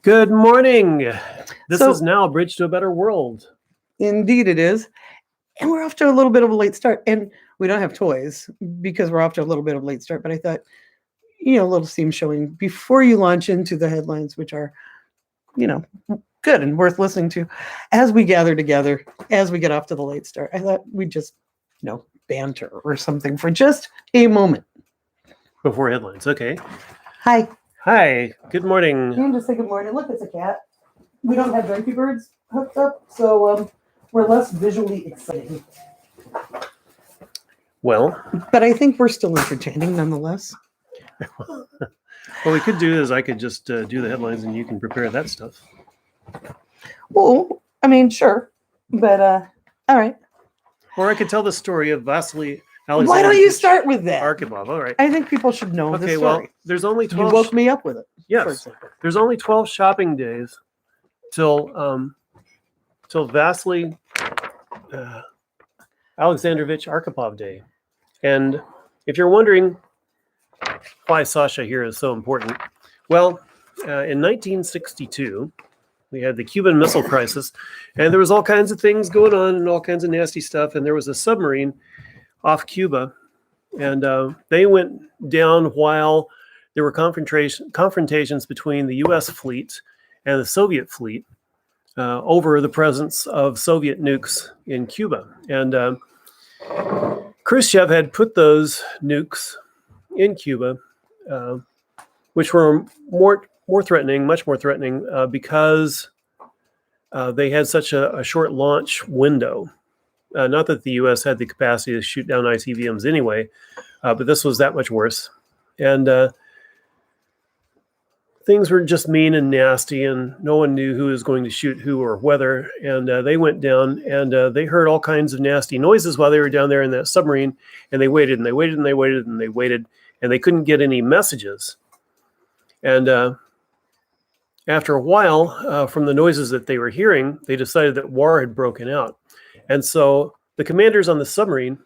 Good morning. This So- is now Bridge to a Better World. Indeed, it is. And we're off to a little bit of a late start. And we don't have toys because we're off to a little bit of a late start. But I thought, a little theme showing before you launch into the headlines, which are, good and worth listening to as we gather together, as we get off to the late start. I thought we'd just, banter or something for just a moment. Before headlines. Okay. Hi. Hi. Good morning. And just say good morning. Look, it's a cat. We don't have donkey birds hooked up, so we're less visually exciting. Well, but I think we're still entertaining nonetheless. what we could do is I could just do the headlines and you can prepare that stuff. Well, I mean, sure, but all right. Or I could tell the story of Vasily Alexandrovich. Why don't you start with that? Arkhipov. All right. I think people should know the Okay. story. Well, there's only 12. You woke me up with it. Yes. There's only 12 shopping days till Vasily Alexandrovich Arkhipov Day. And if you're wondering why Sasha here is so important, well, in 1962, we had the Cuban Missile Crisis, and there was all kinds of things going on and all kinds of nasty stuff. And there was a submarine off Cuba, and they went down while there were confrontations between the U.S. fleet and the Soviet fleet over the presence of Soviet nukes in Cuba. And Khrushchev had put those nukes in Cuba, which were more threatening, much more threatening, because they had such a short launch window. Not that the U.S. had the capacity to shoot down ICBMs anyway, but this was that much worse. And things were just mean and nasty, and no one knew who was going to shoot who or whether. And they went down, and they heard all kinds of nasty noises while they were down there in that submarine. And they waited, and they waited, and they waited, and they waited, and they couldn't get any messages. And after a while, from the noises that they were hearing, they decided that war had broken out. And so the commanders on the submarine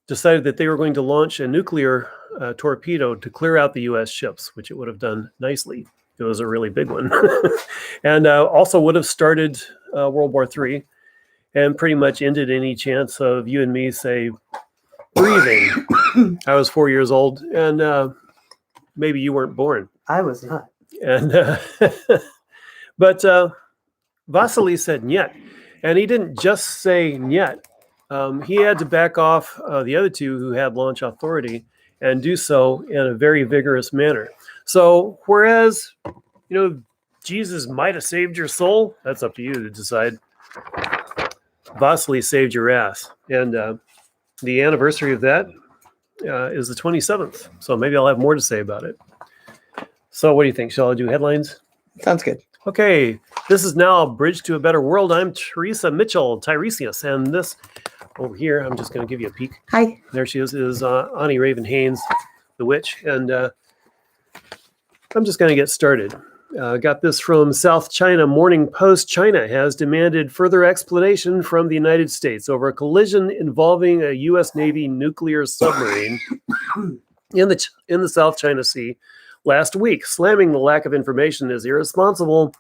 decided that they were going to launch a nuclear torpedo to clear out the U.S. ships, which it would have done nicely. It was a really big one. And also would have started World War III and pretty much ended any chance of you and me, say, breathing. I was 4 years old, and maybe you weren't born. I was not. And but Vasily said "niet," and he didn't just say "niet." He had to back off the other two who had launch authority and do so in a very vigorous manner. So whereas, Jesus might have saved your soul, that's up to you to decide. Vasily saved your ass. And the anniversary of that is the 27th. So maybe I'll have more to say about it. So what do you think? Shall I do headlines? Sounds good. Okay. This is now Bridge to a Better World. I'm Teresa Mitchell, Tiresias. And this over here, I'm just going to give you a peek. Hi. There she is Ani Raven Haynes, the witch. And I'm just going to get started. Got this from South China Morning Post. China has demanded further explanation from the United States over a collision involving a U.S. Navy nuclear submarine in the South China Sea last week, slamming the lack of information as irresponsible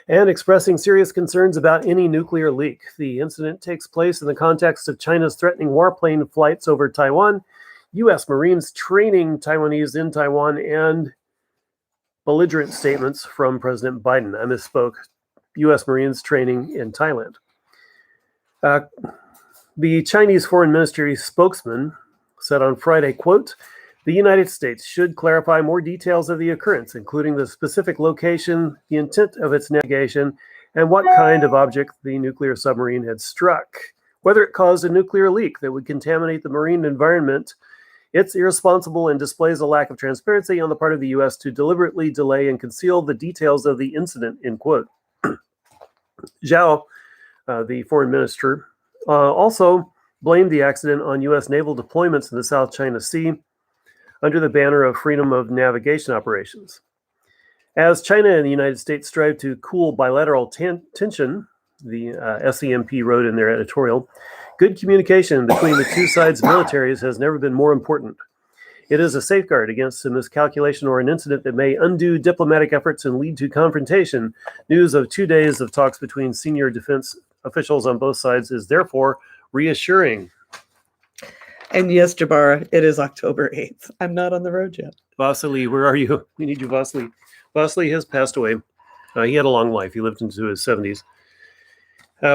and expressing serious concerns about any nuclear leak. The incident takes place in the context of China's threatening warplane flights over Taiwan, U.S. Marines training Taiwanese in Taiwan, and belligerent statements from President Biden. I misspoke. U.S. Marines training in Thailand. The Chinese Foreign Ministry spokesman said on Friday, quote, "The United States should clarify more details of the occurrence, including the specific location, the intent of its navigation, and what kind of object the nuclear submarine had struck. Whether it caused a nuclear leak that would contaminate the marine environment, it's irresponsible and displays a lack of transparency on the part of the U.S. to deliberately delay and conceal the details of the incident," end quote. Zhao, the foreign minister, also blamed the accident on U.S. naval deployments in the South China Sea under the banner of freedom of navigation operations. As China and the United States strive to cool bilateral tension, the SEMP wrote in their editorial, good communication between the two sides' militaries has never been more important. It is a safeguard against a miscalculation or an incident that may undo diplomatic efforts and lead to confrontation. News of 2 days of talks between senior defense officials on both sides is therefore reassuring. And yes, Jabara, it is October 8th. I'm not on the road yet. Vasily, where are you? We need you, Vasily. Vasily has passed away. He had a long life. He lived into his 70s.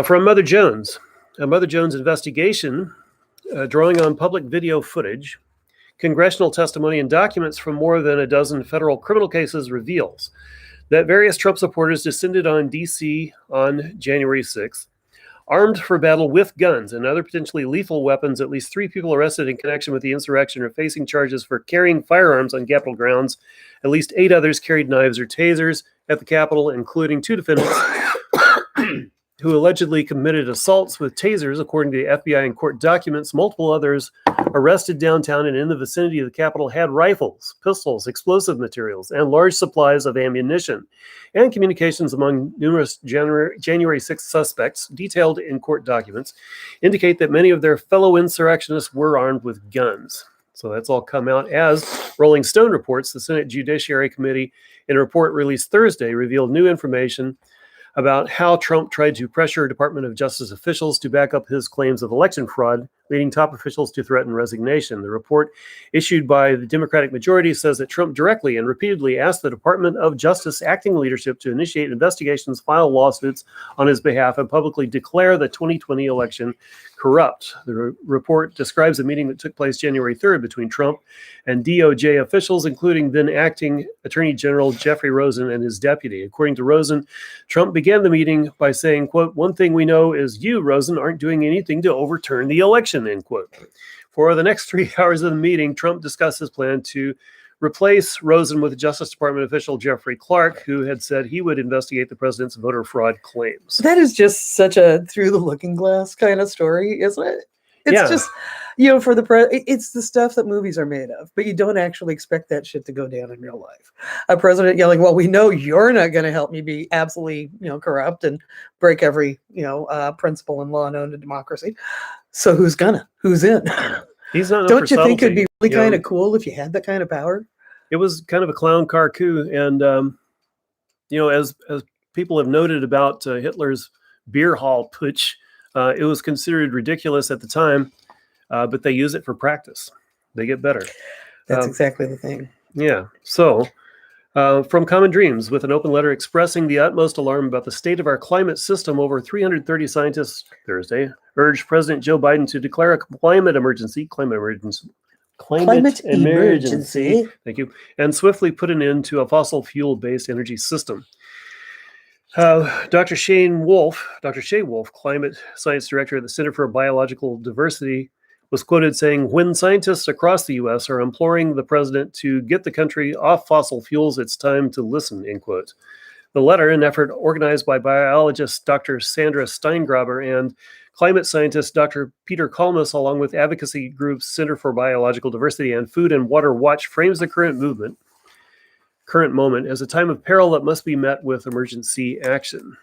From Mother Jones. A Mother Jones investigation drawing on public video footage, congressional testimony, and documents from more than a dozen federal criminal cases reveals that various Trump supporters descended on D.C. on January 6th, armed for battle with guns and other potentially lethal weapons. At least 3 people arrested in connection with the insurrection are facing charges for carrying firearms on Capitol grounds. At least 8 others carried knives or tasers at the Capitol, including 2 defendants who allegedly committed assaults with tasers, according to the FBI and court documents. Multiple others arrested downtown and in the vicinity of the Capitol had rifles, pistols, explosive materials, and large supplies of ammunition. And communications among numerous January 6th suspects, detailed in court documents, indicate that many of their fellow insurrectionists were armed with guns. So that's all come out as Rolling Stone reports. The Senate Judiciary Committee, in a report released Thursday, revealed new information about how Trump tried to pressure Department of Justice officials to back up his claims of election fraud, leading top officials to threaten resignation. The report issued by the Democratic majority says that Trump directly and repeatedly asked the Department of Justice acting leadership to initiate investigations, file lawsuits on his behalf, and publicly declare the 2020 election corrupt. The report describes a meeting that took place January 3rd between Trump and DOJ officials, including then acting Attorney General Jeffrey Rosen and his deputy. According to Rosen, Trump began the meeting by saying, quote, "One thing we know is you, Rosen, aren't doing anything to overturn the election," end quote. For the next 3 hours of the meeting, Trump discussed his plan to replace Rosen with Justice Department official Jeffrey Clark, who had said he would investigate the president's voter fraud claims. That is just such a through the looking glass kind of story, isn't it? It's Yeah. just, for it's the stuff that movies are made of, but you don't actually expect that shit to go down in real life. A president yelling, "Well, we know you're not going to help me be absolutely, corrupt and break every, principle and law known to democracy. So who's in?" He's not known Don't for you think it'd be subtlety, really kind of cool if you had that kind of power? It was kind of a clown car coup, and as people have noted about Hitler's beer hall putsch, it was considered ridiculous at the time, but they use it for practice. They get better. That's exactly the thing. Yeah. So, from Common Dreams, with an open letter expressing the utmost alarm about the state of our climate system, over 330 scientists Thursday urged President Joe Biden to declare a climate emergency. Thank you. And swiftly put an end to a fossil fuel-based energy system. Dr. Shay Wolf, climate science director at the Center for Biological Diversity, was quoted saying, "When scientists across the U.S. are imploring the president to get the country off fossil fuels, it's time to listen," end quote. The letter, an effort organized by biologist Dr. Sandra Steingraber and climate scientist Dr. Peter Kalmus, along with advocacy groups Center for Biological Diversity and Food and Water Watch, frames the current moment as a time of peril that must be met with emergency action.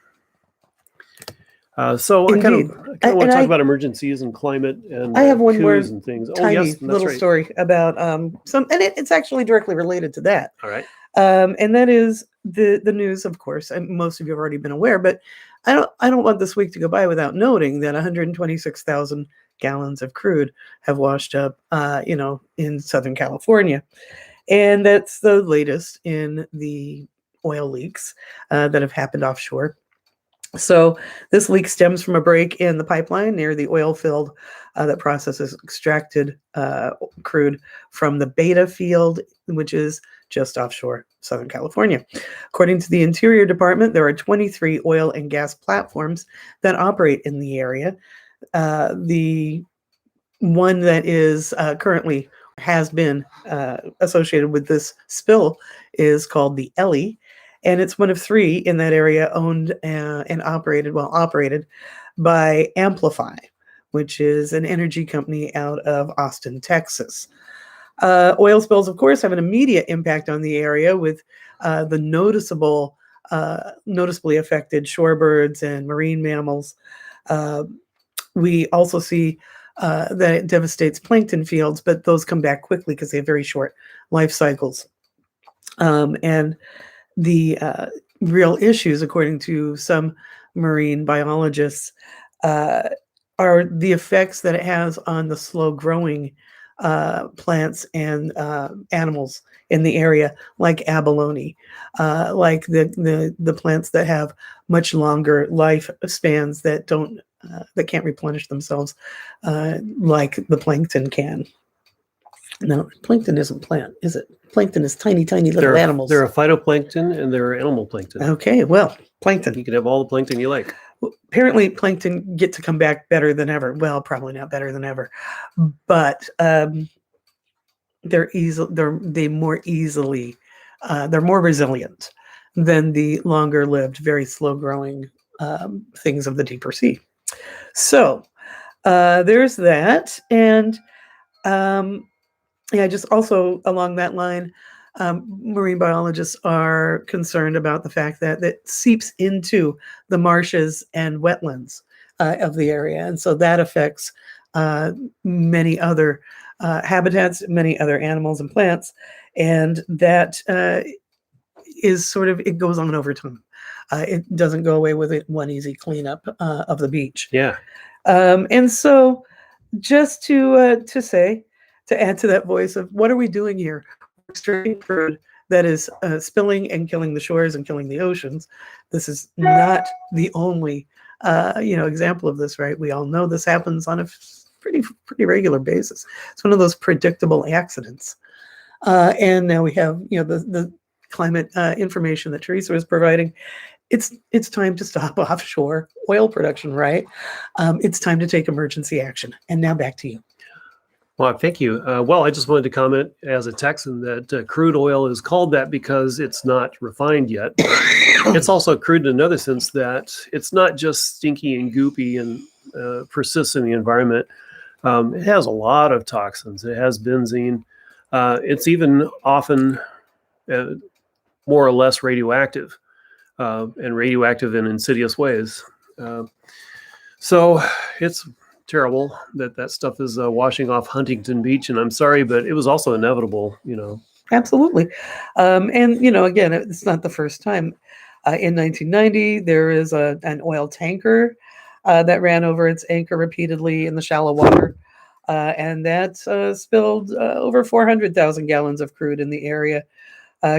So I kind of want to talk about emergencies and climate and I have one more and things. Tiny little story about it's actually directly related to that. All right. And that is the news, of course, and most of you have already been aware, but I don't want this week to go by without noting that 126,000 gallons of crude have washed up, in Southern California. And that's the latest in the oil leaks that have happened offshore. So this leak stems from a break in the pipeline near the oil field that processes extracted crude from the Beta field, which is just offshore Southern California. According to the Interior Department, there are 23 oil and gas platforms that operate in the area. The one that is currently has been associated with this spill is called the Ellie, and it's one of 3 in that area owned and operated by Amplify, which is an energy company out of Austin, Texas. Oil spills, of course, have an immediate impact on the area with the noticeably affected shorebirds and marine mammals. We also see that it devastates plankton fields, but those come back quickly because they have very short life cycles. And the real issues, according to some marine biologists, are the effects that it has on the slow growing plants and animals in the area, like abalone, like the plants that have much longer life spans that don't that can't replenish themselves, like the plankton can. No, plankton isn't plant, is it? Plankton is tiny, tiny little animals. There are phytoplankton and there are animal plankton. Okay, well, plankton. You can have all the plankton you like. Apparently, plankton get to come back better than ever. Well, probably not better than ever, but they're more resilient than the longer lived, very slow growing things of the deeper sea. So there's that, and just also along that line, marine biologists are concerned about the fact that it seeps into the marshes and wetlands of the area, and so that affects many other habitats, many other animals and plants, and that is sort of, it goes on over time. It doesn't go away with it one easy cleanup of the beach. Yeah. And so, just to say, to add to that voice of what are we doing here? We're extracting crude that is spilling and killing the shores and killing the oceans. This is not the only example of this, right? We all know this happens on a pretty regular basis. It's one of those predictable accidents. And now we have the climate information that Teresa was providing. It's time to stop offshore oil production, right? It's time to take emergency action. And now back to you. Well, thank you. Well, I just wanted to comment as a Texan that crude oil is called that because it's not refined yet. It's also crude in another sense that it's not just stinky and goopy and persists in the environment. It has a lot of toxins. It has benzene. It's even often more or less radioactive, and radioactive in insidious ways. So it's terrible that stuff is washing off Huntington Beach, and I'm sorry, but it was also inevitable, Absolutely. And, again, it's not the first time. In 1990, there is an oil tanker that ran over its anchor repeatedly in the shallow water, and that spilled over 400,000 gallons of crude in the area,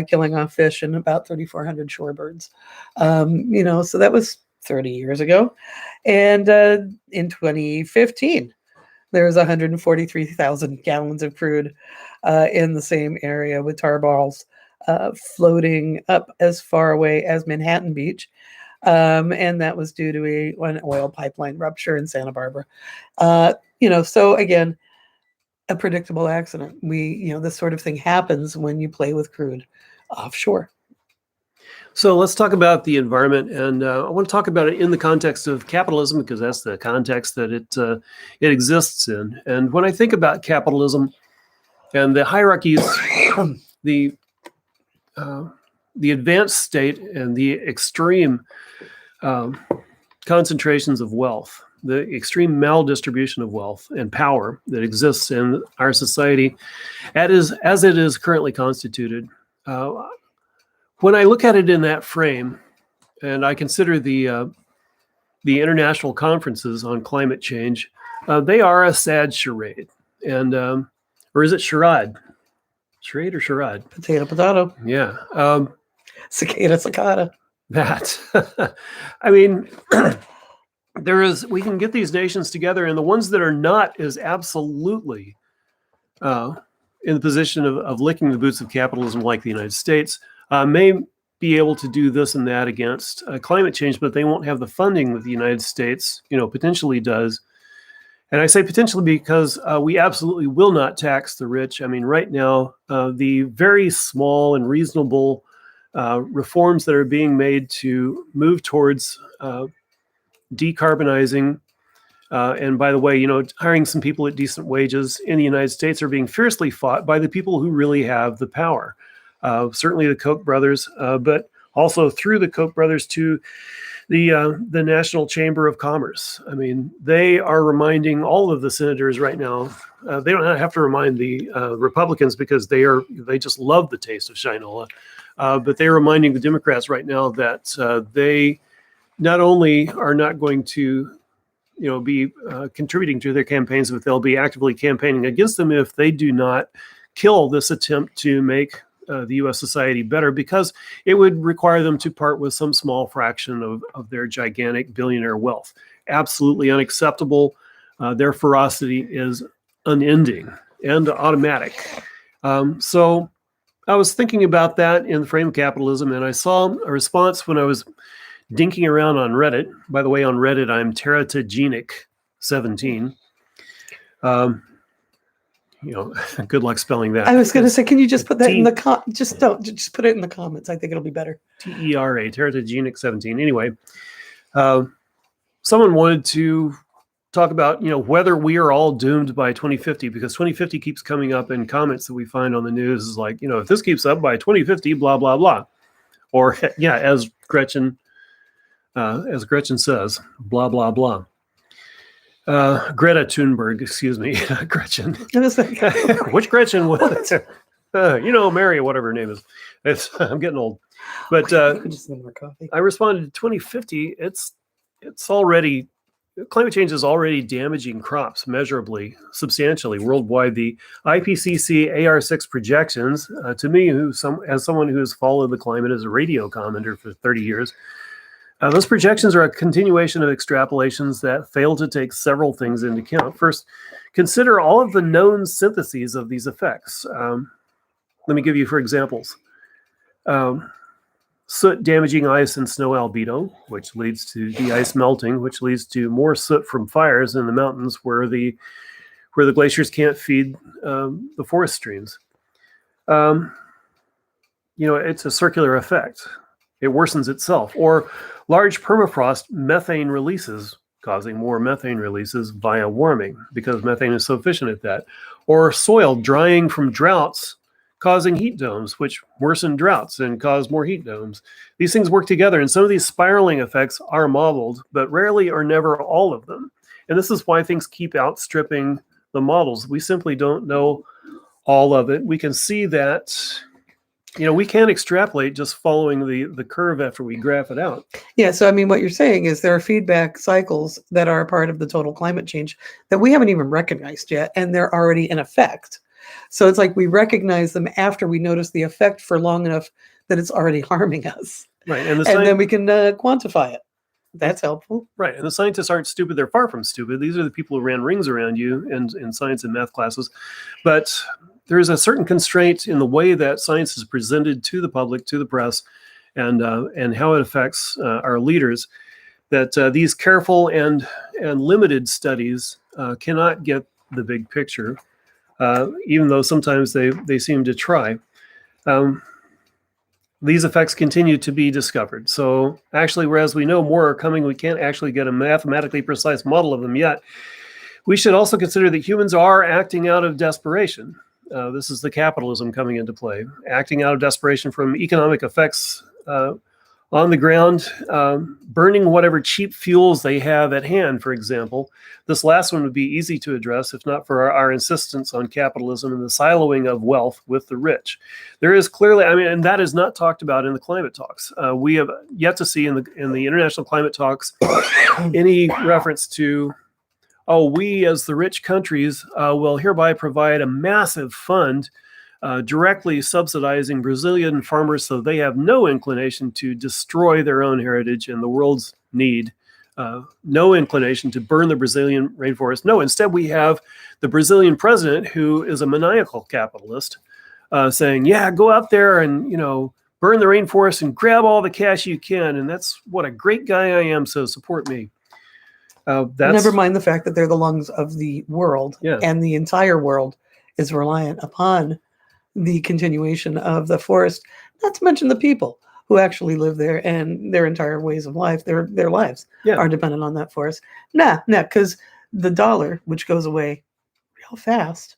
killing off fish and about 3,400 shorebirds. So that was 30 years ago. And in 2015, there was 143,000 gallons of crude in the same area with tar balls floating up as far away as Manhattan Beach. And that was due to an oil pipeline rupture in Santa Barbara. So again, a predictable accident. This sort of thing happens when you play with crude offshore. So let's talk about the environment, and I want to talk about it in the context of capitalism because that's the context that it exists in. And when I think about capitalism and the hierarchies, the advanced state and the extreme concentrations of wealth, the extreme maldistribution of wealth and power that exists in our society, as it is currently constituted. When I look at it in that frame, and I consider the international conferences on climate change, they are a sad charade, and or is it charade? Charade or charade? Potato. Yeah. Cicada. That. I mean, we can get these nations together, and the ones that are not is absolutely in the position of licking the boots of capitalism, like the United States. May be able to do this and that against climate change, but they won't have the funding that the United States, potentially does. And I say potentially because we absolutely will not tax the rich. I mean, right now, the very small and reasonable reforms that are being made to move towards decarbonizing, and by the way, hiring some people at decent wages in the United States are being fiercely fought by the people who really have the power. Certainly the Koch brothers, but also through the Koch brothers to the National Chamber of Commerce. I mean, they are reminding all of the senators right now. They don't have to remind the Republicans because they just love the taste of Shinola, but they're reminding the Democrats right now that they not only are not going to be contributing to their campaigns, but they'll be actively campaigning against them if they do not kill this attempt to make the U.S. society better, because it would require them to part with some small fraction of their gigantic billionaire wealth. Absolutely unacceptable. Their ferocity is unending and automatic. So I was thinking about that in the frame of capitalism, and I saw a response when I was dinking around on Reddit. By the way, on Reddit, I'm teratogenic17. Good luck spelling that. I was going to say, can you just put that in the just put it in the comments. I think it'll be better. TERA, teratogenic17. Anyway, someone wanted to talk about, whether we are all doomed by 2050, because 2050 keeps coming up in comments that we find on the news is like, if this keeps up by 2050, blah, blah, blah. Or, as Gretchen says, blah, blah, blah. Greta Thunberg, excuse me, Gretchen. Which Gretchen? Mary, whatever her name is. I'm getting old. But just need more coffee. I responded to 2050. It's already, climate change is already damaging crops measurably, substantially worldwide. The IPCC AR6 projections, to me, as someone who has followed the climate as a radio commenter for 30 years, those projections are a continuation of extrapolations that fail to take several things into account. First, consider all of the known syntheses of these effects. Let me give you, for examples. Soot damaging ice and snow albedo, which leads to the ice melting, which leads to more soot from fires in the mountains where the glaciers can't feed the forest streams. It's a circular effect. It worsens itself. Or large permafrost methane releases, causing more methane releases via warming, because methane is so efficient at that. Or soil drying from droughts, causing heat domes, which worsen droughts and cause more heat domes. These things work together, and some of these spiraling effects are modeled, but rarely or never all of them. And this is why things keep outstripping the models. We simply don't know all of it. We can see that we can't extrapolate just following the curve after we graph it out. Yeah, so I mean, what you're saying is there are feedback cycles that are a part of the total climate change that we haven't even recognized yet, and they're already in effect. So it's like we recognize them after we notice the effect for long enough that it's already harming us. Right, and then we can quantify it. That's helpful. Right, and the scientists aren't stupid. They're far from stupid. These are the people who ran rings around you in science and math classes. But there is a certain constraint in the way that science is presented to the public, to the press, and how it affects our leaders, that these careful and limited studies cannot get the big picture, even though sometimes they seem to try. These effects continue to be discovered. So actually, whereas we know more are coming, we can't actually get a mathematically precise model of them yet. We should also consider that humans are acting out of desperation. This is the capitalism coming into play, acting out of desperation from economic effects on the ground, burning whatever cheap fuels they have at hand, for example. This last one would be easy to address if not for our insistence on capitalism and the siloing of wealth with the rich. There is clearly, and that is not talked about in the climate talks. We have yet to see in the international climate talks any reference to, we as the rich countries will hereby provide a massive fund directly subsidizing Brazilian farmers so they have no inclination to destroy their own heritage and the world's need. No inclination to burn the Brazilian rainforest. No, instead we have the Brazilian president, who is a maniacal capitalist, saying, go out there and, burn the rainforest and grab all the cash you can. And that's what a great guy I am, so support me. Never mind the fact that they're the lungs of the world, and the entire world is reliant upon the continuation of the forest, not to mention the people who actually live there and their entire ways of life, their lives are dependent on that forest. Because the dollar, which goes away real fast,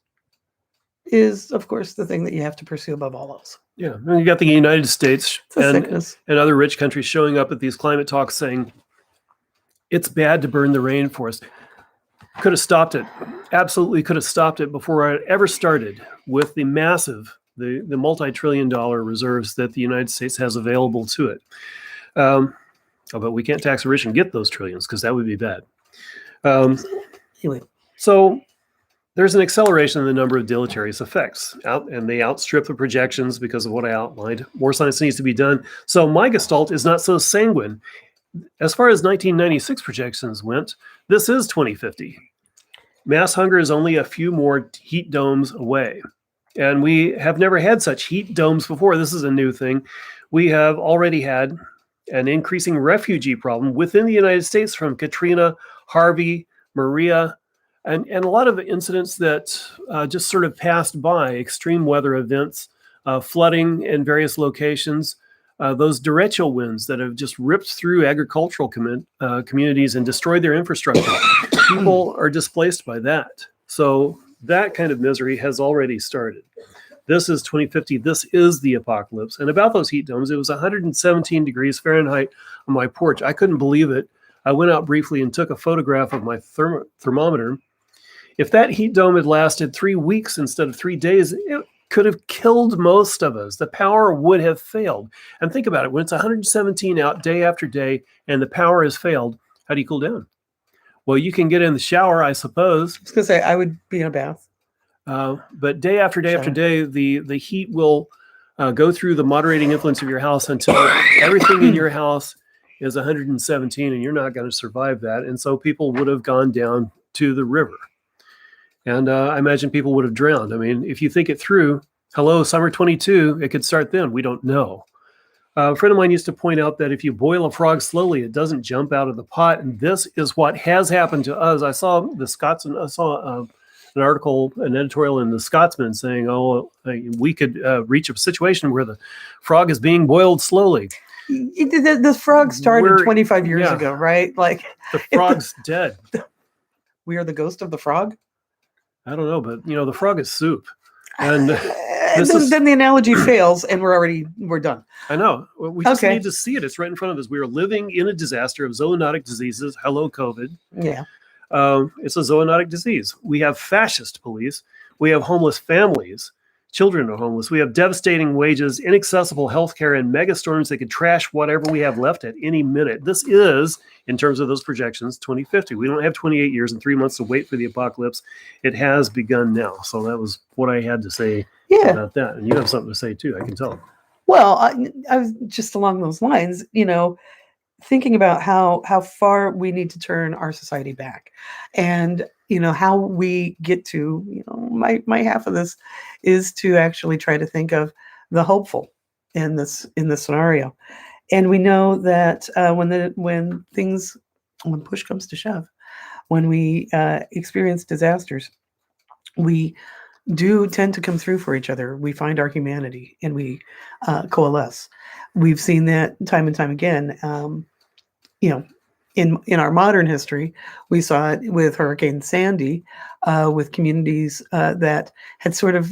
is, of course, the thing that you have to pursue above all else. Yeah, and you got the United States It's a sickness. and other rich countries showing up at these climate talks saying it's bad to burn the rainforest. Could have stopped it. Absolutely could have stopped it before it ever started with the massive, the multi-trillion-dollar reserves that the United States has available to it. But we can't tax the rich and get those trillions because that would be bad. Anyway, So there's an acceleration in the number of deleterious effects, and they outstrip the projections because of what I outlined. More science needs to be done. So my gestalt is not so sanguine. As far as 1996 projections went, this is 2050. Mass hunger is only a few more heat domes away. And we have never had such heat domes before. This is a new thing. We have already had an increasing refugee problem within the United States from Katrina, Harvey, Maria, and a lot of incidents that just sort of passed by, extreme weather events, flooding in various locations, those derecho winds that have just ripped through agricultural communities and destroyed their infrastructure. People are displaced by that. So that kind of misery has already started. This is 2050. This is the apocalypse. And about those heat domes, it was 117 degrees Fahrenheit on my porch. I couldn't believe it. I went out briefly and took a photograph of my thermometer. If that heat dome had lasted 3 weeks instead of 3 days, it could have killed most of us. The power would have failed. And think about it. When it's 117 out day after day and the power has failed, how do you cool down? Well, you can get in the shower, I suppose. I was going to say, I would be in a bath. But day after day after day, the heat will go through the moderating influence of your house until everything in your house is 117, and you're not going to survive that. And so people would have gone down to the river. And I imagine people would have drowned. I mean, if you think it through, hello, summer 22, it could start then. We don't know. A friend of mine used to point out that if you boil a frog slowly, it doesn't jump out of the pot. And this is what has happened to us. I saw an article, an editorial in the Scotsman saying, we could reach a situation where the frog is being boiled slowly. The frog started 25 years ago, right? Like the frog's dead. We are the ghost of the frog? I don't know, but the frog is soup. And then the analogy fails and we're done. I know. We just need to see it. It's right in front of us. We are living in a disaster of zoonotic diseases. Hello, COVID. Yeah. It's a zoonotic disease. We have fascist police. We have homeless families. Children are homeless. We have devastating wages, inaccessible healthcare, and mega storms that could trash whatever we have left at any minute. This is, in terms of those projections, 2050. We don't have 28 years and 3 months to wait for the apocalypse. It has begun now. So that was what I had to say about that. And you have something to say too, I can tell. Well, I was just along those lines, thinking about how far we need to turn our society back, and how we get to my half of this is to actually try to think of the hopeful in this scenario. And we know that when push comes to shove, when we experience disasters, we do tend to come through for each other. We find our humanity and we coalesce. We've seen that time and time again. In our modern history, we saw it with Hurricane Sandy, with communities that had sort of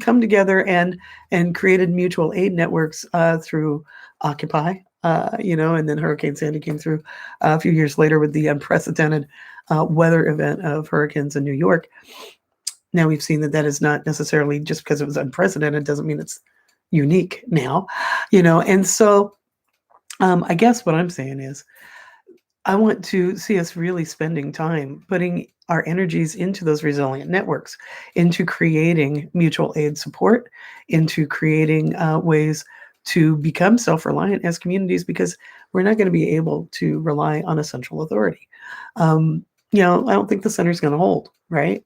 come together and created mutual aid networks through Occupy, and then Hurricane Sandy came through a few years later with the unprecedented weather event of hurricanes in New York. Now we've seen that is not necessarily just because it was unprecedented, doesn't mean it's unique now, and so I guess what I'm saying is I want to see us really spending time putting our energies into those resilient networks, into creating mutual aid support, into creating ways to become self-reliant as communities, because we're not going to be able to rely on a central authority. I don't think the center's going to hold, right?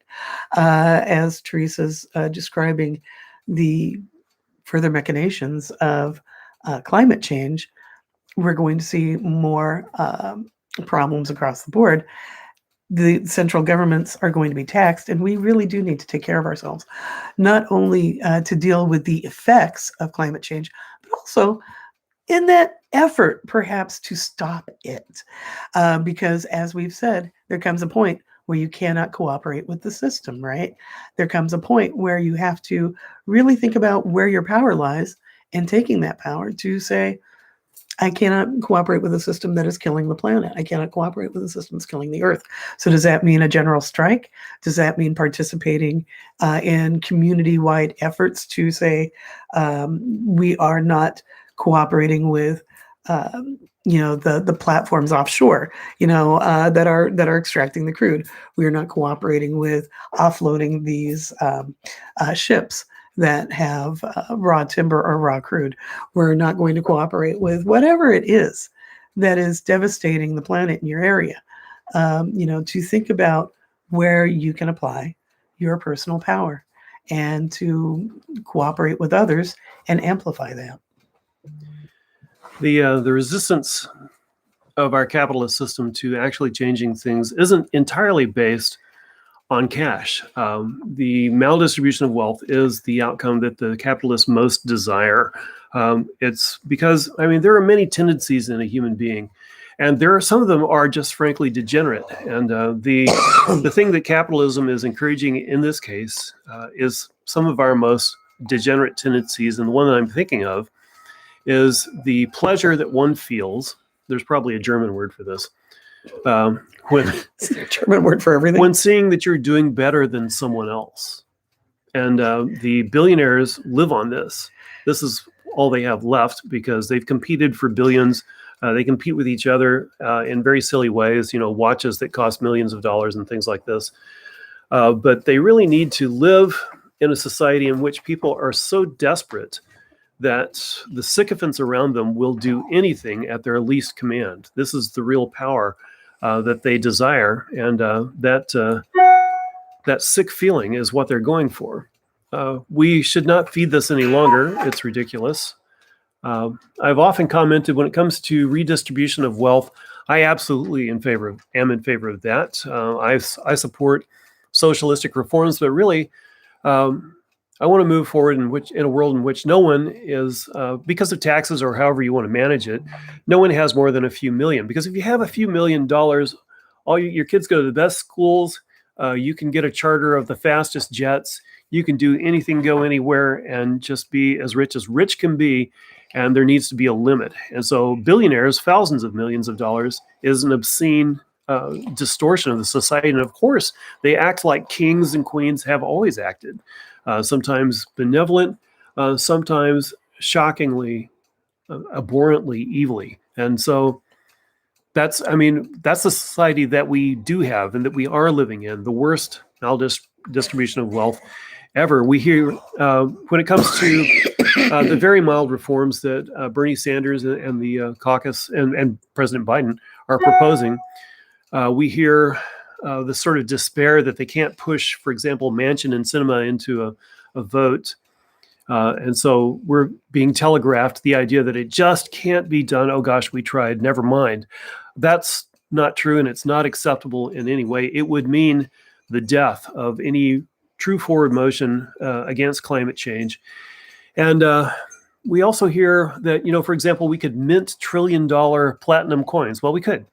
As Teresa's describing the further machinations of climate change, we're going to see more problems across the board. The central governments are going to be taxed, and we really do need to take care of ourselves, not only to deal with the effects of climate change, but also in that effort, perhaps, to stop it. Because as we've said, there comes a point where you cannot cooperate with the system, right? There comes a point where you have to really think about where your power lies and taking that power to say, I cannot cooperate with a system that is killing the planet. I cannot cooperate with a system that's killing the earth. So does that mean a general strike? Does that mean participating in community-wide efforts to say we are not cooperating with the platforms offshore, that are extracting the crude? We are not cooperating with offloading these ships that have raw timber or raw crude. We're not going to cooperate with whatever it is that is devastating the planet in your area. To think about where you can apply your personal power and to cooperate with others and amplify that. The resistance of our capitalist system to actually changing things isn't entirely based on cash. The maldistribution of wealth is the outcome that the capitalists most desire. It's because, there are many tendencies in a human being, and some of them are just frankly degenerate. And the thing that capitalism is encouraging in this case is some of our most degenerate tendencies. And the one that I'm thinking of is the pleasure that one feels. There's probably a German word for this. When German word for everything. When seeing that you're doing better than someone else. And the billionaires live on this. This is all they have left because they've competed for billions. They compete with each other in very silly ways, watches that cost millions of dollars and things like this. But they really need to live in a society in which people are so desperate that the sycophants around them will do anything at their least command. This is the real power that they desire, and that sick feeling is what they're going for. We should not feed this any longer. It's ridiculous. I've often commented when it comes to redistribution of wealth, I absolutely am in favor of that. I support socialistic reforms, but really, I want to move forward in a world in which no one is, because of taxes or however you want to manage it, no one has more than a few million. Because if you have a few $1,000,000, your kids go to the best schools, you can get a charter of the fastest jets, you can do anything, go anywhere, and just be as rich can be, and there needs to be a limit. And so billionaires, thousands of millions of dollars, is an obscene distortion of the society. And of course, they act like kings and queens have always acted. Sometimes benevolent, sometimes shockingly, abhorrently, evilly. And so that's the society that we do have and that we are living in, the worst maldistribution of wealth ever. We hear, when it comes to the very mild reforms that Bernie Sanders and the caucus and President Biden are proposing, we hear the sort of despair that they can't push, for example, Manchin and Cinema into a vote. And so we're being telegraphed the idea that it just can't be done. Oh gosh, we tried, never mind. That's not true, and it's not acceptable in any way. It would mean the death of any true forward motion against climate change. And we also hear that, for example, we could mint $1 trillion platinum coins. Well, we could.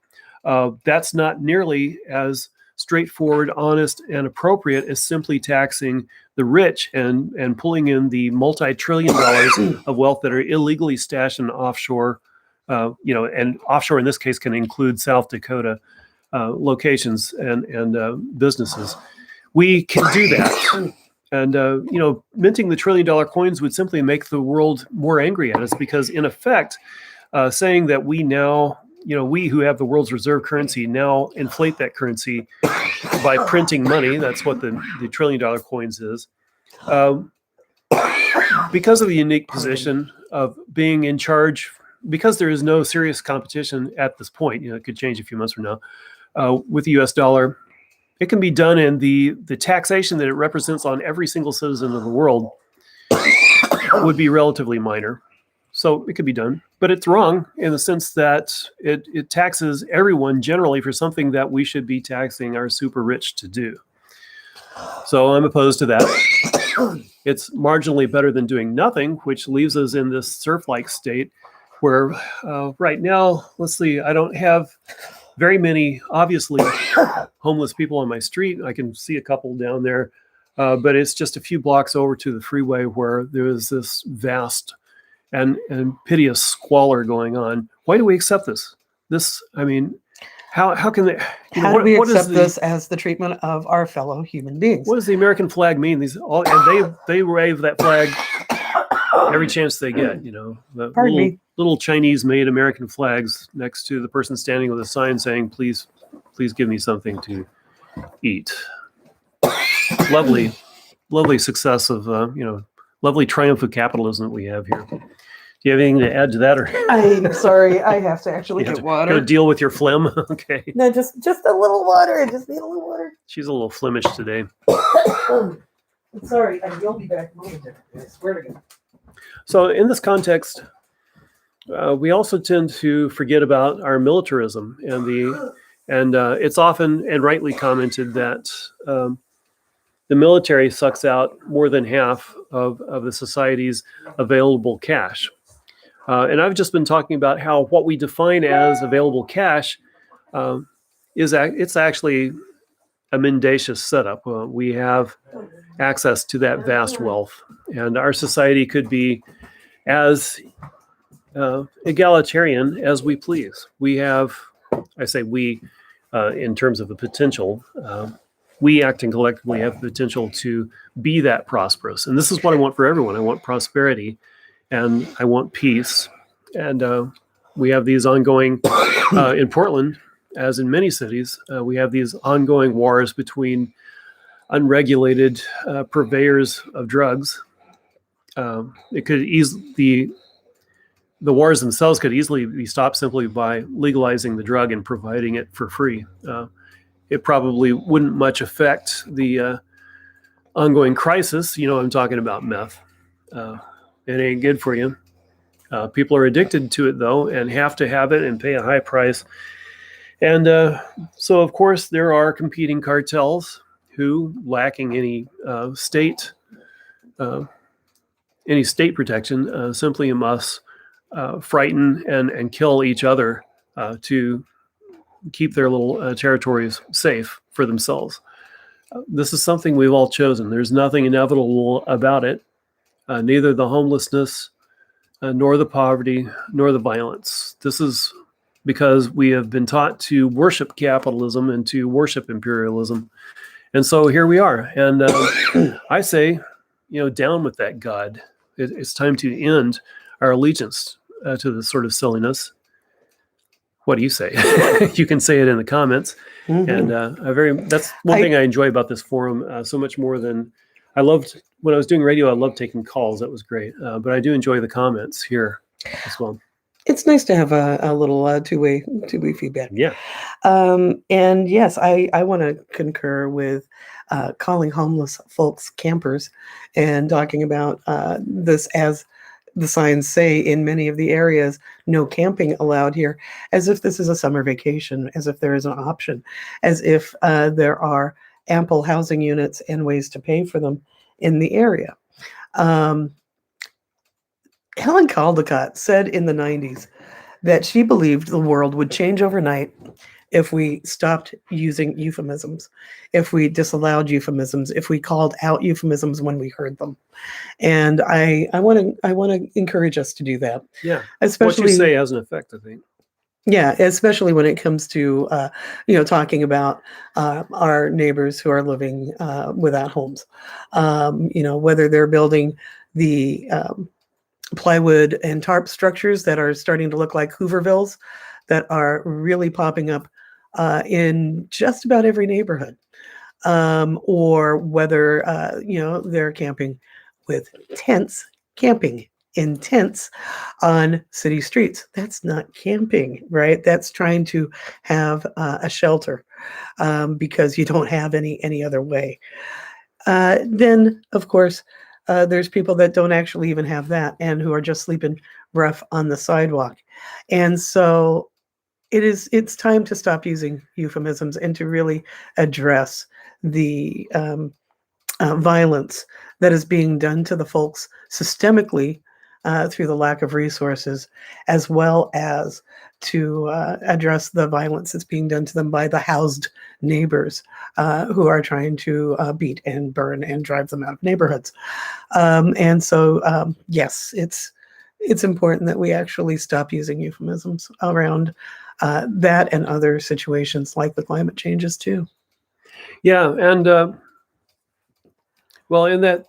That's not nearly as straightforward, honest, and appropriate as simply taxing the rich and pulling in the multi-trillion dollars of wealth that are illegally stashed in offshore, and offshore in this case can include South Dakota locations and businesses. We can do that. And, minting the $1 trillion coins would simply make the world more angry at us because, in effect, saying that we now, we who have the world's reserve currency now inflate that currency by printing money. That's what the $1 trillion coins is. Because of the unique position of being in charge, because there is no serious competition at this point, it could change a few months from now, with the US dollar, it can be done, and the taxation that it represents on every single citizen of the world would be relatively minor. So it could be done, but it's wrong in the sense that it taxes everyone generally for something that we should be taxing our super rich to do. So I'm opposed to that. It's marginally better than doing nothing, which leaves us in this serf-like state where right now, let's see, I don't have very many, obviously, homeless people on my street. I can see a couple down there, but it's just a few blocks over to the freeway where there is this vast and piteous squalor going on. Why do we accept this? I mean, how can they? How do we accept this as the treatment of our fellow human beings? What does the American flag mean? And they wave that flag every chance they get. The little Chinese-made American flags next to the person standing with a sign saying, "Please give me something to eat." Lovely success of lovely triumph of capitalism that we have here. Do you have anything to add to that, or? I'm sorry, I have to actually get water. Gonna deal with your phlegm, okay? No, just a little water. I just need a little water. She's a little flemish today. I'm sorry, I will be back momentarily. I swear to God. So, in this context, we also tend to forget about our militarism, and it's often and rightly commented that the military sucks out more than half of the society's available cash. And I've just been talking about how what we define as available cash it's actually a mendacious setup. We have access to that vast wealth, and our society could be as egalitarian as we please. We have, I say we, in terms of the potential, we acting collectively have the potential to be that prosperous. And this is what I want for everyone. I want prosperity and I want peace. And we have these ongoing, in Portland, as in many cities, we have these ongoing wars between unregulated purveyors of drugs. It could easily, the wars themselves could easily be stopped simply by legalizing the drug and providing it for free. It probably wouldn't much affect the ongoing crisis. I'm talking about meth. It ain't good for you. People are addicted to it, though, and have to have it and pay a high price. And so, of course, there are competing cartels who, lacking any state protection, simply must frighten and kill each other to keep their little territories safe for themselves. This is something we've all chosen. There's nothing inevitable about it, neither the homelessness, nor the poverty, nor the violence. This is because we have been taught to worship capitalism and to worship imperialism. And so here we are. And I say, down with that God. It's time to end our allegiance to this sort of silliness. What do you say? You can say it in the comments. Mm-hmm. And that's one thing I enjoy about this forum so much more than I loved when I was doing radio. I loved taking calls. That was great. But I do enjoy the comments here as well. It's nice to have a little two-way feedback. Yeah. And yes, I want to concur with calling homeless folks campers and talking about this as the signs say in many of the areas, no camping allowed here, as if this is a summer vacation, as if there is an option, as if there are ample housing units and ways to pay for them in the area. Helen Caldecott said in the 90s that she believed the world would change overnight if we stopped using euphemisms, if we disallowed euphemisms, if we called out euphemisms when we heard them. And I want to encourage us to do that. Yeah. Especially what you say has an effect, I think. Yeah, especially when it comes to talking about our neighbors who are living without homes. Whether they're building the plywood and tarp structures that are starting to look like Hoovervilles that are really popping up in just about every neighborhood, or whether they're camping with tents, camping in tents on city streets. That's not camping, right? That's trying to have a shelter because you don't have any other way. Then, of course, there's people that don't actually even have that and who are just sleeping rough on the sidewalk. And so it's time to stop using euphemisms and to really address the violence that is being done to the folks systemically through the lack of resources, as well as to address the violence that's being done to them by the housed neighbors who are trying to beat and burn and drive them out of neighborhoods. And so, yes, it's important that we actually stop using euphemisms around that and other situations like the climate changes too. Yeah, and well, in that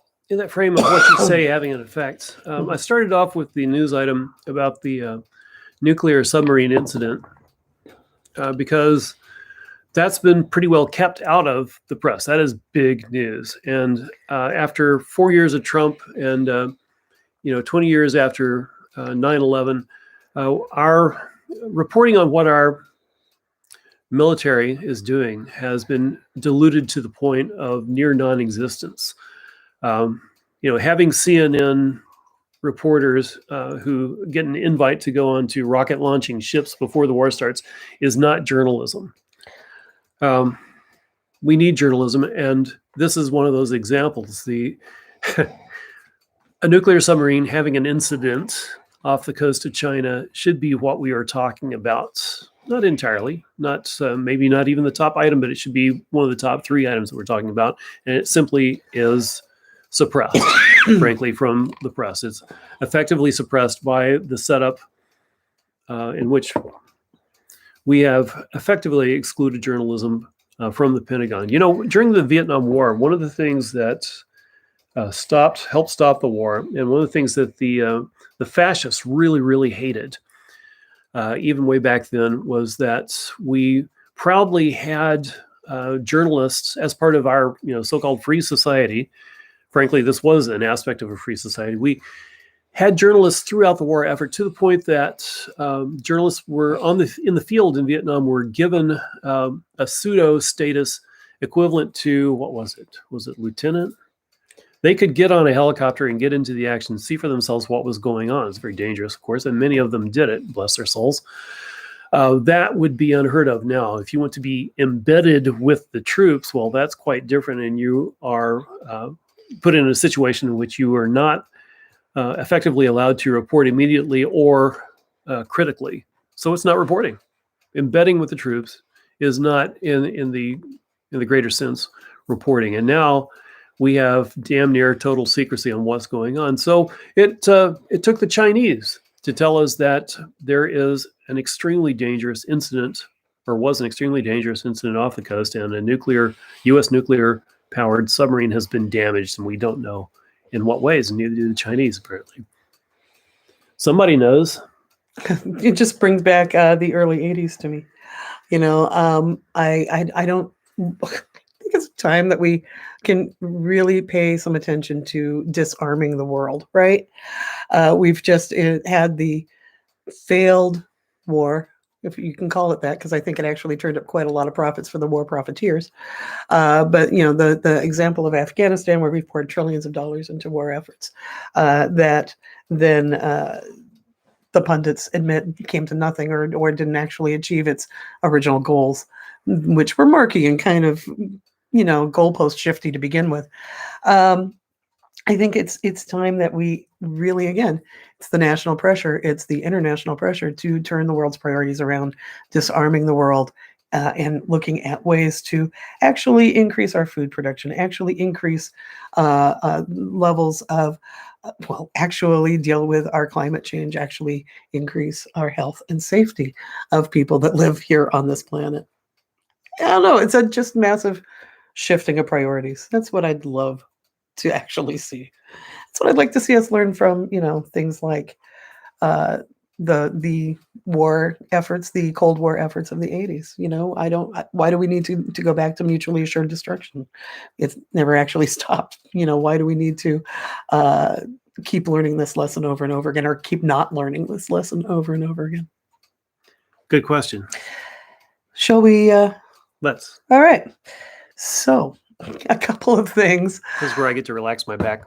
frame of what you say having an effect, I started off with the news item about the nuclear submarine incident because that's been pretty well kept out of the press. That is big news. And after 4 years of Trump and 20 years after 9/11, our reporting on what our military is doing has been diluted to the point of near non-existence. Having CNN reporters who get an invite to go on to rocket launching ships before the war starts is not journalism. We need journalism, and this is one of those examples. A nuclear submarine having an incident off the coast of China should be what we are talking about. Not entirely, not maybe not even the top item, but it should be one of the top 3 items that we're talking about. And it simply is suppressed, frankly, from the press. It's effectively suppressed by the setup in which we have effectively excluded journalism from the Pentagon. During the Vietnam War, one of the things that helped stop the war, and one of the things that the fascists really, really hated, even way back then, was that we proudly had journalists as part of our so-called free society. Frankly, this was an aspect of a free society. We had journalists throughout the war effort to the point that journalists were in the field in Vietnam were given a pseudo status equivalent to, what was it? Was it lieutenant? They could get on a helicopter and get into the action, see for themselves what was going on. It's very dangerous, of course, and many of them did it, bless their souls. That would be unheard of now. If you want to be embedded with the troops, well, that's quite different, and you are put in a situation in which you are not effectively allowed to report immediately or critically. So it's not reporting. Embedding with the troops is not in the greater sense reporting. And now we have damn near total secrecy on what's going on. So it took the Chinese to tell us that there is an extremely dangerous incident, or was an extremely dangerous incident off the coast, and a U.S. nuclear-powered submarine has been damaged, and we don't know in what ways, and neither do the Chinese, apparently. Somebody knows. It just brings back the early 80s to me. I don't think it's time that we can really pay some attention to disarming the world, right? We've just had the failed war, if you can call it that, because I think it actually turned up quite a lot of profits for the war profiteers. But the example of Afghanistan, where we've poured trillions of dollars into war efforts, that then the pundits admit came to nothing or didn't actually achieve its original goals, which were murky and kind of goalpost shifty to begin with. I think it's time that we really, again, it's the national pressure, it's the international pressure to turn the world's priorities around, disarming the world, and looking at ways to actually increase our food production, actually increase levels of, actually deal with our climate change, actually increase our health and safety of people that live here on this planet. I don't know, it's a just massive shifting of priorities. That's what I'd love to actually see. That's what I'd like to see us learn from, things like the war efforts, the Cold War efforts of the 80s. Why do we need to go back to mutually assured destruction? It's never actually stopped. Why do we need to keep learning this lesson over and over again, or keep not learning this lesson over and over again? Good question. Shall we? Let's. All right. So, a couple of things. This is where I get to relax my back.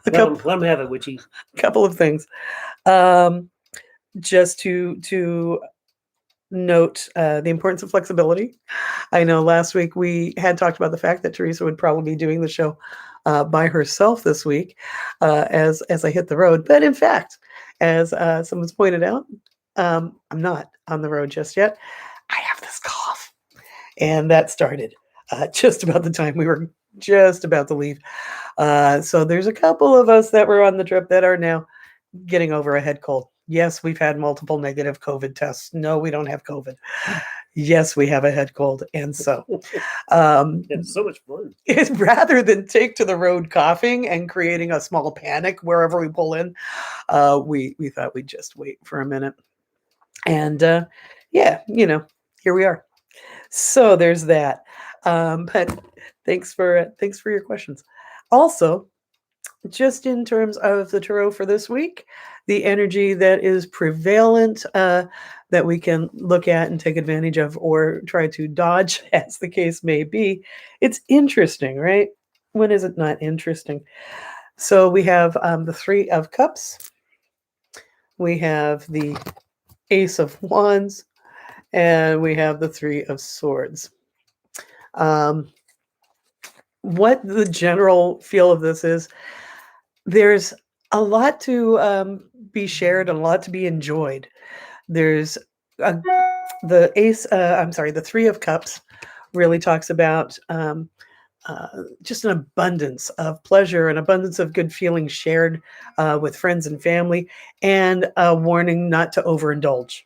Let them have it, Witchy. A couple of things. Just to note the importance of flexibility. I know last week we had talked about the fact that Teresa would probably be doing the show by herself this week as I hit the road. But in fact, as someone's pointed out, I'm not on the road just yet. I have this cough, and that started just about the time we were just about to leave. So there's a couple of us that were on the trip that are now getting over a head cold. Yes, we've had multiple negative COVID tests. No, we don't have COVID. Yes, we have a head cold. And so It's so much fun. it's rather than take to the road coughing and creating a small panic wherever we pull in, we thought we'd just wait for a minute. And yeah, here we are. So there's that. But thanks for your questions. Also, just in terms of the tarot for this week, the energy that is prevalent that we can look at and take advantage of or try to dodge, as the case may be, it's interesting, right? When is it not interesting? So we have the Three of Cups, we have the Ace of Wands, and we have the Three of Swords. What the general feel of this is, there's a lot to be shared and a lot to be enjoyed. There's the Three of Cups really talks about just an abundance of pleasure, an abundance of good feelings shared with friends and family, and a warning not to overindulge.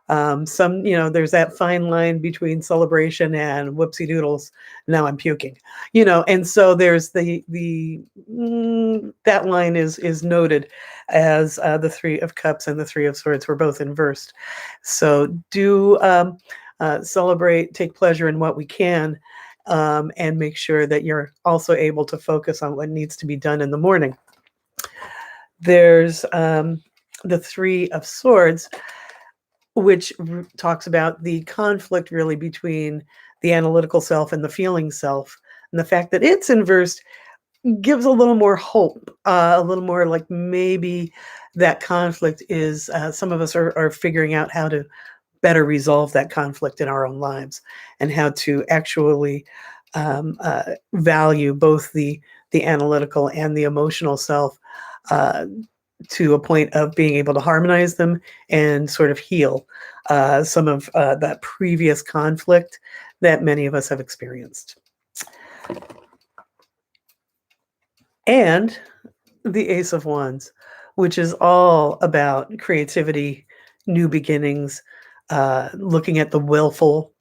There's that fine line between celebration and whoopsie doodles. Now I'm puking, and so there's that line is noted as the Three of Cups and the Three of Swords were both inversed. So do celebrate, take pleasure in what we can, and make sure that you're also able to focus on what needs to be done in the morning. There's the Three of Swords, which talks about the conflict really between the analytical self and the feeling self. And the fact that it's inversed gives a little more hope, a little more like maybe that conflict is, some of us are figuring out how to better resolve that conflict in our own lives and how to actually value both the analytical and the emotional self to a point of being able to harmonize them and sort of heal some of that previous conflict that many of us have experienced. And the Ace of Wands, which is all about creativity, new beginnings, looking at the willful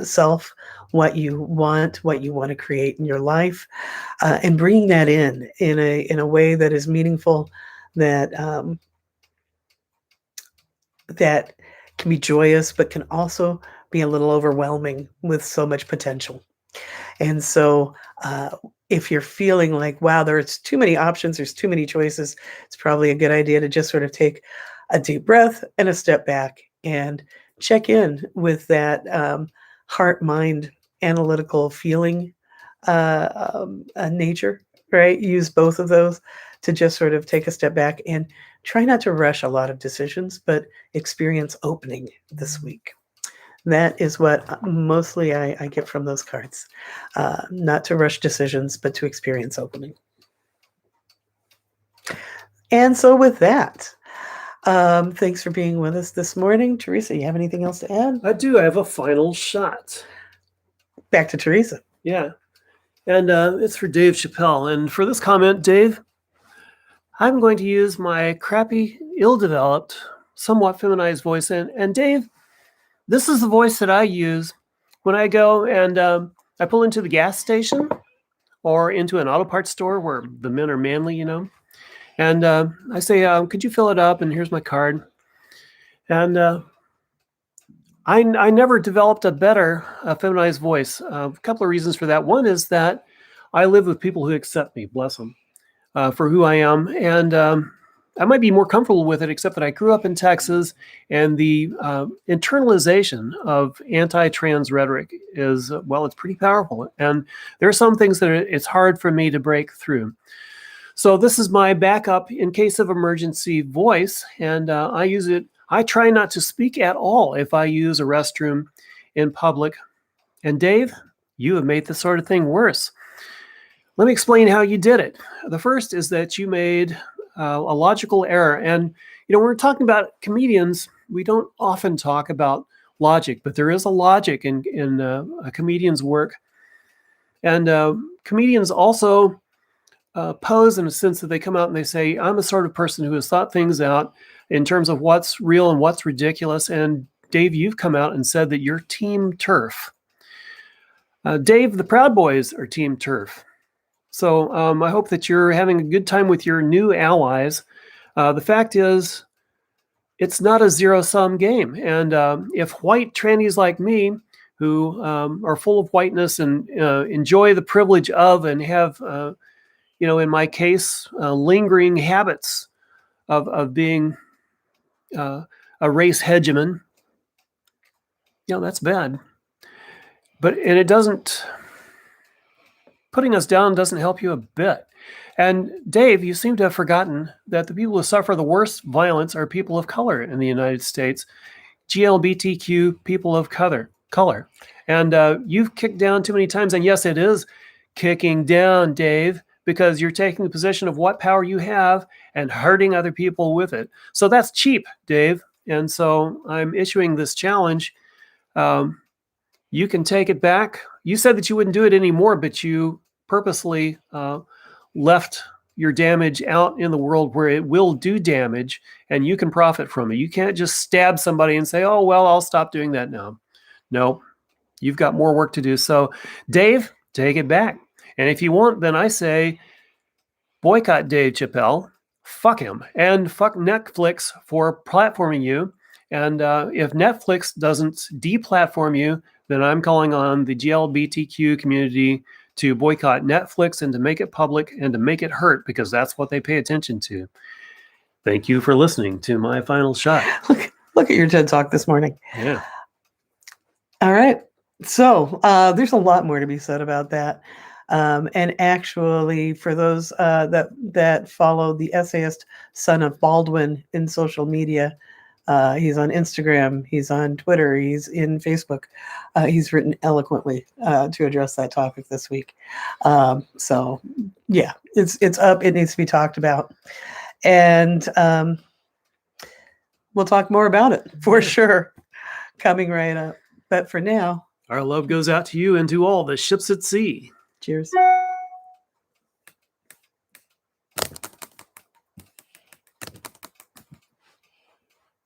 self, what you want to create in your life, and bringing that in a way that is meaningful, that that can be joyous, but can also be a little overwhelming with so much potential. And so if you're feeling like, wow, there's too many options, there's too many choices, it's probably a good idea to just sort of take a deep breath and a step back and check in with that heart, mind, analytical feeling nature, right? Use both of those to just sort of take a step back and try not to rush a lot of decisions, but experience opening this week. That is what mostly I get from those cards. Not to rush decisions, but to experience opening. And so with that, thanks for being with us this morning. Teresa, you have anything else to add? I do. I have a final shot. Back to Teresa. Yeah. And it's for Dave Chappelle. And for this comment, Dave, I'm going to use my crappy, ill-developed, somewhat feminized voice. And Dave, this is the voice that I use when I go and I pull into the gas station or into an auto parts store where the men are manly, And I say, could you fill it up? And here's my card. And I never developed a better feminized voice. A couple of reasons for that. One is that I live with people who accept me, bless them, for who I am. And I might be more comfortable with it, except that I grew up in Texas, and the internalization of anti-trans rhetoric is, it's pretty powerful. And there are some things that it's hard for me to break through. So this is my backup in case of emergency voice, and I use it. I try not to speak at all if I use a restroom in public. And Dave, you have made this sort of thing worse. Let me explain how you did it. The first is that you made a logical error. And, when we're talking about comedians, we don't often talk about logic, but there is a logic in a comedian's work. And comedians also pose in a sense that they come out and they say, I'm a sort of person who has thought things out in terms of what's real and what's ridiculous. And Dave, you've come out and said that you're Team Turf. Dave, the Proud Boys are Team Turf. So I hope that you're having a good time with your new allies. The fact is, it's not a zero-sum game. And if white trannies like me, who are full of whiteness and enjoy the privilege of and have, in my case, lingering habits of being a race hegemon, that's bad. And it doesn't, putting us down doesn't help you a bit. And Dave, you seem to have forgotten that the people who suffer the worst violence are people of color in the United States, GLBTQ people of color. And you've kicked down too many times. And yes, it is kicking down, Dave, because you're taking the position of what power you have and hurting other people with it. So that's cheap, Dave. And so I'm issuing this challenge. You can take it back. You said that you wouldn't do it anymore, but you purposely left your damage out in the world where it will do damage and you can profit from it. You can't just stab somebody and say, oh, well, I'll stop doing that now. No, you've got more work to do. So Dave, take it back. And if you want, then I say boycott Dave Chappelle, fuck him, and fuck Netflix for platforming you. And if Netflix doesn't deplatform you, then I'm calling on the GLBTQ community to boycott Netflix and to make it public and to make it hurt, because that's what they pay attention to. Thank you for listening to my final shot. Look at your TED Talk this morning. Yeah. All right. So there's a lot more to be said about that. And actually, for those that follow the essayist son of Baldwin in social media, he's on Instagram, he's on Twitter, he's in Facebook. He's written eloquently to address that topic this week. So yeah, it's up. It needs to be talked about, and we'll talk more about it for sure coming right up. But for now, our love goes out to you and to all the ships at sea. Cheers.